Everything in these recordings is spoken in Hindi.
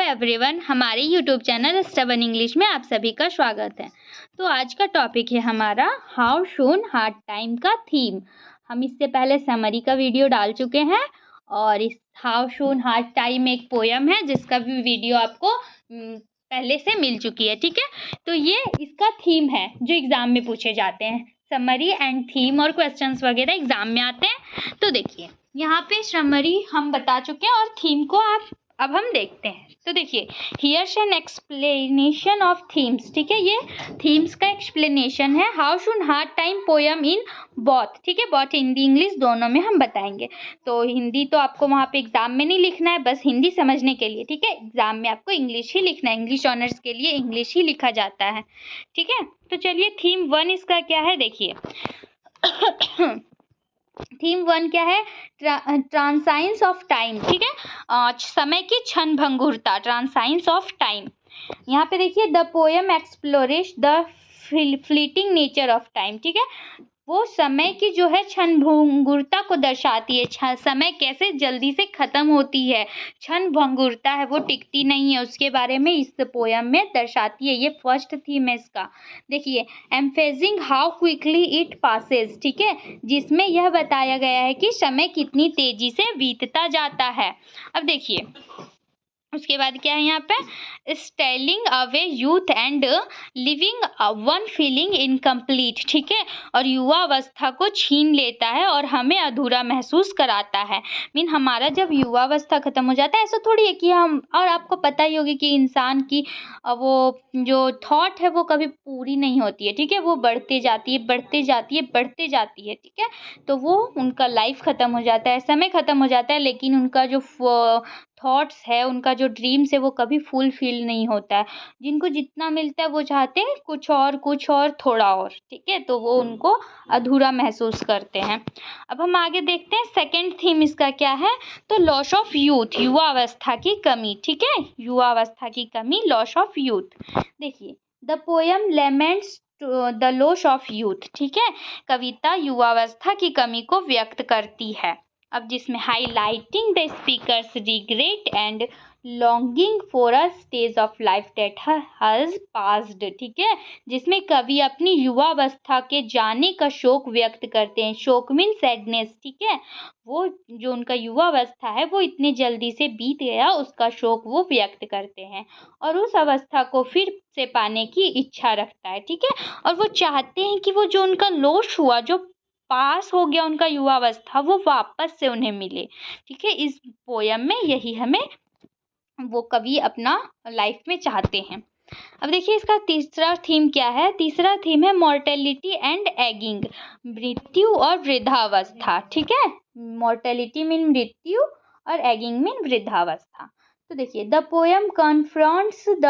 हेलो एवरीवन, हमारे यूट्यूब चैनल स्टबन इंग्लिश में आप सभी का स्वागत है। तो आज का टॉपिक है हमारा हाउ सून हार्ड टाइम का थीम। हम इससे पहले समरी का वीडियो डाल चुके हैं और इस हाउ सून हार्ड टाइम एक पोयम है जिसका भी वीडियो आपको पहले से मिल चुकी है। ठीक है, तो ये इसका थीम है जो एग्ज़ाम में पूछे जाते हैं। समरी एंड थीम और क्वेश्चंस वगैरह एग्ज़ाम में आते हैं। तो देखिए यहाँ पे समरी हम बता चुके हैं और थीम को अब हम देखते हैं। तो देखिए here's an explanation of themes. ठीक है, ये थीम्स का एक्सप्लेनेशन है। How soon hard time poem in both. ठीक है, बोथ हिंदी इंग्लिश दोनों में हम बताएंगे। तो हिंदी तो आपको वहाँ पे एग्जाम में नहीं लिखना है, बस हिंदी समझने के लिए। ठीक है, एग्जाम में आपको इंग्लिश ही लिखना है। इंग्लिश ऑनर्स के लिए इंग्लिश ही लिखा जाता है। ठीक है, तो चलिए थीम 1 इसका क्या है देखिए। थीम 1 क्या है? ट्रांसाइंस ऑफ टाइम। ठीक है, समय की क्षण भंगुरता, ट्रांसाइंस ऑफ टाइम। यहाँ पे देखिए the poem explores the fleeting nature of time. ठीक है, वो समय की जो है क्षण भंगुरता को दर्शाती है। समय कैसे जल्दी से ख़त्म होती है, क्षण भंगुरता है, वो टिकती नहीं है, उसके बारे में इस पोयम में दर्शाती है। ये फर्स्ट थीम है इसका। देखिए एम्फेजिंग हाउ क्विकली इट पासेस। ठीक है, जिसमें यह बताया गया है कि समय कितनी तेज़ी से बीतता जाता है। अब देखिए उसके बाद क्या है यहाँ पे, stealing away youth and leaving one feeling incomplete. ठीक है, और युवा अवस्था को छीन लेता है और हमें अधूरा महसूस कराता है। मीन हमारा जब युवा अवस्था ख़त्म हो जाता है, ऐसा थोड़ी है कि हम, और आपको पता ही होगी कि इंसान की वो जो थॉट है वो कभी पूरी नहीं होती है। ठीक है, वो बढ़ते जाती है, बढ़ते जाती है, बढ़ते जाती है। ठीक है, तो वो उनका लाइफ ख़त्म हो जाता है, समय ख़त्म हो जाता है, लेकिन उनका जो थॉट्स है, उनका जो ड्रीम्स है वो कभी फुलफिल नहीं होता है। जिनको जितना मिलता है वो चाहते हैं कुछ और थोड़ा और। ठीक है, तो वो उनको अधूरा महसूस करते हैं। अब हम आगे देखते हैं सेकंड थीम इसका क्या है। तो लॉस ऑफ यूथ, युवा अवस्था की कमी। ठीक है, युवा अवस्था की कमी, लॉस ऑफ यूथ। देखिए the poem laments the loss of youth. ठीक है, कविता युवावस्था की कमी को व्यक्त करती है। अब जिसमें highlighting the speakers regret and longing for a stage of life that has passed. ठीक है, जिसमें कवि अपनी युवावस्था के जाने का शोक व्यक्त करते हैं। शोक मीन सैडनेस। ठीक है, वो जो उनका युवावस्था है वो इतने जल्दी से बीत गया, उसका शोक वो व्यक्त करते हैं और उस अवस्था को फिर से पाने की इच्छा रखता है। ठीक है, और वो चाहते हैं कि वो जो उनका लॉस हुआ, जो पास हो गया उनका युवावस्था, वो वापस से उन्हें मिले। ठीक है, इस पोयम में यही हमें वो कवि अपना लाइफ में चाहते हैं। अब देखिए इसका तीसरा थीम क्या है। तीसरा थीम है मॉर्टेलिटी एंड एगिंग, मृत्यु और वृद्धावस्था। ठीक है, मॉर्टेलिटी मीन मृत्यु और एगिंग मीन वृद्धावस्था। तो देखिए the poem confronts the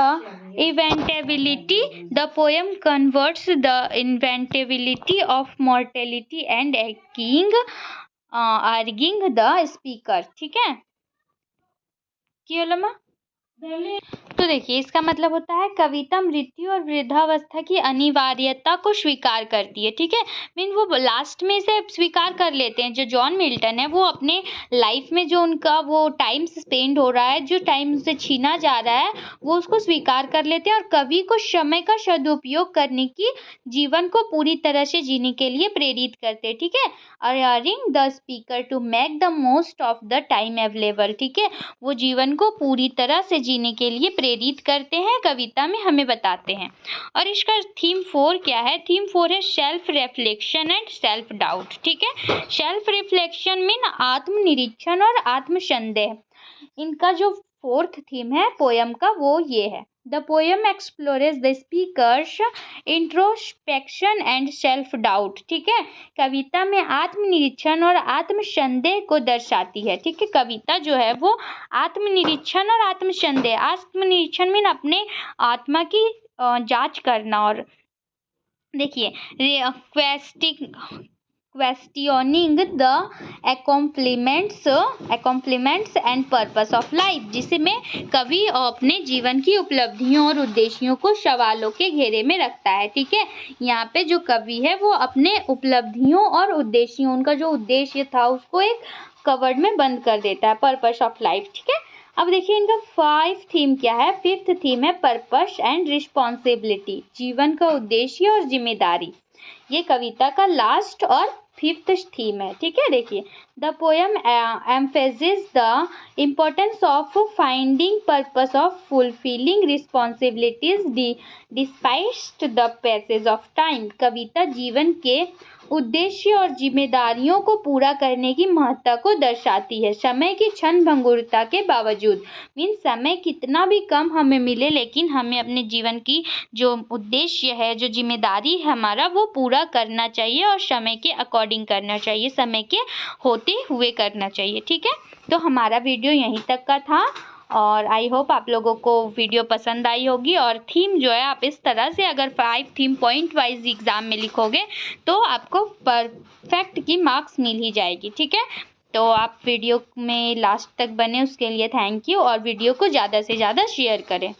inevitability of mortality and ageing, arguing the speaker. ठीक है, तो देखिए इसका मतलब होता है कविता मृत्यु और वृद्धावस्था की अनिवार्यता को स्वीकार करती है। ठीक है, मीन वो लास्ट में से स्वीकार कर लेते हैं। जो जॉन मिल्टन है वो अपने लाइफ में जो उनका वो टाइम स्पेंड हो रहा है, जो टाइम उनसे छीना जा रहा है, वो उसको स्वीकार कर लेते हैं और कवि को समय का सदुपयोग करने की, जीवन को पूरी तरह से जीने के लिए प्रेरित करते हैं। ठीक है, urging the speaker to make the most of the time available. ठीक है, वो जीवन को पूरी तरह से जीने के लिए प्रेरित करते हैं, कविता में हमें बताते हैं। और इसका थीम 4 क्या है। थीम 4 है self reflection and self doubt. ठीक है, सेल्फ रिफ्लेक्शन मीन आत्मनिरीक्षण और आत्मसंदेह। इनका जो फोर्थ थीम है पोयम का वो ये है। The poem explores the speaker's introspection and self doubt. ठीक है, कविता में आत्मनिरीक्षण और आत्मसंदेह को दर्शाती है। ठीक है, कविता जो है वो आत्मनिरीक्षण और आत्मसंदेह, आत्मनिरीक्षण मीन अपने आत्मा की जांच करना, और देखिए questioning the accomplishments and purpose of life, जिसमें कवि अपने जीवन की उपलब्धियों और उद्देश्यों को सवालों के घेरे में रखता है। ठीक है, यहाँ पे जो कवि है वो अपने उपलब्धियों और उद्देश्यों, उनका जो उद्देश्य था उसको एक कवर्ड में बंद कर देता है, पर्पस ऑफ लाइफ। ठीक है, अब देखिए इनका 5 थीम क्या है। 5th थीम है पर्पस एंड रिस्पॉन्सिबिलिटी, जीवन का उद्देश्य और जिम्मेदारी। ये कविता का लास्ट और 5th थीम है, ठीक है। देखिए the poem emphasis the importance of finding purpose of fulfilling responsibilities despite the passage of time. कविता जीवन के उद्देश्य और जिम्मेदारियों को पूरा करने की महत्ता को दर्शाती है, समय की क्षण भंगुरता के बावजूद। मीन्स समय कितना भी कम हमें मिले, लेकिन हमें अपने जीवन की जो उद्देश्य है, जो जिम्मेदारी है हमारा, वो पूरा करना चाहिए और समय के अकॉर्डिंग करना चाहिए, समय के होते हुए करना चाहिए, ठीक है। तो हमारा वीडियो यहीं तक का था और आई होप आप लोगों को वीडियो पसंद आई होगी। और थीम जो है आप इस तरह से अगर 5 थीम पॉइंट वाइज एग्ज़ाम में लिखोगे तो आपको परफेक्ट की मार्क्स मिल ही जाएगी, ठीक है। तो आप वीडियो में लास्ट तक बने उसके लिए थैंक यू, और वीडियो को ज़्यादा से ज़्यादा शेयर करें।